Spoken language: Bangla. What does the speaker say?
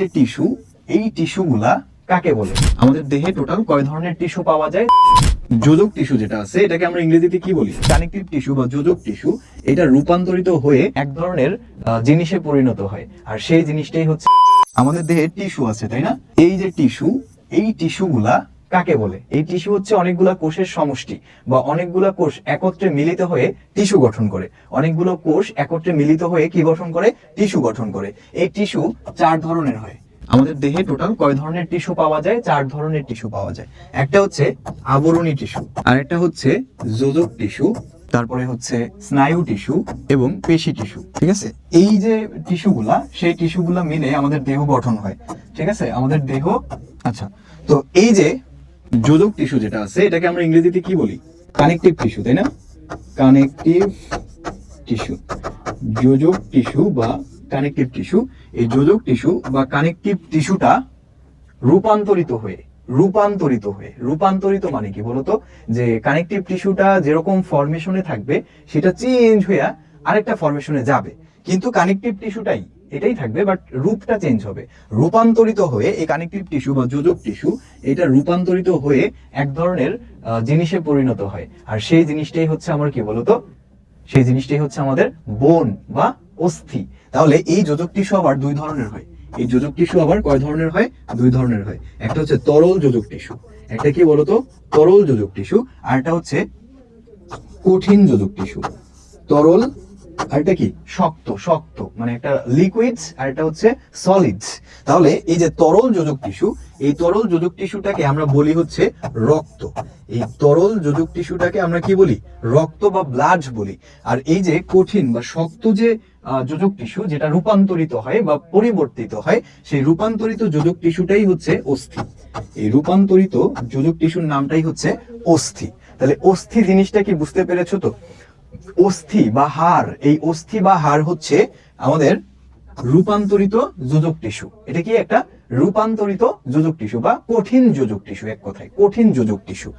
যে টিস্যু, এই টিস্যুগুলা কাকে বলে? আমাদের দেহে টোটাল কয় ধরনের টিস্যু পাওয়া যায়? যোজক টিস্যু যেটা আছে এটাকে আমরা ইংরেজিতে কি বলি? কানেকটিভ টিস্যু বা যোজক টিস্যু। এটা রূপান্তরিত হয়ে এক ধরনের জিনিসে পরিণত হয়, আর সেই জিনিসটাই হচ্ছে আমাদের দেহে টিস্যু আছে, তাই না? এই যে টিস্যু, এই টিস্যুগুলা কাকে বলে? এই টিস্যু হচ্ছে অনেকগুলা কোষের সমষ্টি বা অনেকগুলা কোষ একত্রে মিলিত হয়ে টিস্যু গঠন করে। অনেকগুলো কোষ একত্রে মিলিত হয়ে কি গঠন করে? টিস্যু গঠন করে। এই টিস্যু 4 ধরনের হয়। আমাদের দেহে টোটাল কয় ধরনের টিস্যু পাওয়া যায়? 4 ধরনের টিস্যু পাওয়া যায়। একটা হচ্ছে আবরণী টিস্যু, আর একটা হচ্ছে যোজক টিস্যু, তারপরে হচ্ছে স্নায়ু টিস্যু এবং পেশি টিস্যু। ঠিক আছে, এই যে টিস্যুগুলা, সেই টিস্যুগুলা মিলে আমাদের দেহ গঠন হয়। ঠিক আছে, আমাদের দেহ। আচ্ছা, তো এই যে যোজক টিস্যু যেটা আছে এটাকে আমরা ইংরেজিতে কি বলি? কানেকটিভ টিস্যু, তাই না? কানেকটিভ টিস্যু, যোজক টিস্যু বা কানেকটিভ টিস্যু। এই যোজক টিস্যু বা কানেকটিভ টিস্যুটা রূপান্তরিত মানে কি বলতো? যে কানেকটিভ টিস্যুটা যেরকম ফরমেশনে থাকবে সেটা চেঞ্জ হয়ে আরেকটা ফরমেশনে যাবে, কিন্তু কানেকটিভ টিস্যুটাই এটাই থাকবে, বাট রূপটা চেঞ্জ হবে। রূপান্তরিত হয়ে এই কানেকটিভ টিস্যু বা যোজক টিস্যু এটা রূপান্তরিত হয়ে এক ধরনের জিনিসে পরিণত হয়, আর সেই জিনিসটাই হচ্ছে আমার কি বলতো? সেই জিনিসটাই হচ্ছে আমাদের বোন বা অস্থি। তাহলে এই যোজক টিস্যু আবার 2 ধরনের হয়। এই যোজক টিস্যু আবার কয় ধরনের হয়? 2 ধরনের হয়। একটা হচ্ছে তরল যোজক টিস্যু, একটা কি বলতো? তরল যোজক টিস্যু, আর একটা হচ্ছে কঠিন যোজক টিস্যু। তরল আর এটা কি? শক্ত মানে একটা লিকুইডস, আর এটা হচ্ছে সলিডস। তাহলে এই যে তরল যোজক টিস্যু, এই তরল যোজক টিস্যুটাকে আমরা বলি হচ্ছে রক্ত। এই তরল যোজক টিস্যুটাকে আমরা কি বলি? রক্ত বা ব্লাড বলি। আর এই যে কঠিন বা শক্ত যে যোজক টিস্যু যেটা রূপান্তরিত হয় বা পরিবর্তিত হয়, সেই রূপান্তরিত যোজক টিস্যুটাই হচ্ছে অস্থি। এই রূপান্তরিত যোজক টিস্যুর নামটাই হচ্ছে অস্থি। তাহলে অস্থি জিনিসটা কি বুঝতে পেরেছো তো? অস্থি বা হাড়, এই অস্থি বা হাড় হচ্ছে আমাদের রূপান্তরিত যোজক টিস্যু। এটা কি একটা রূপান্তরিত যোজক টিস্যু বা কঠিন যোজক টিস্যু, এক কথায় কঠিন যোজক টিস্যু।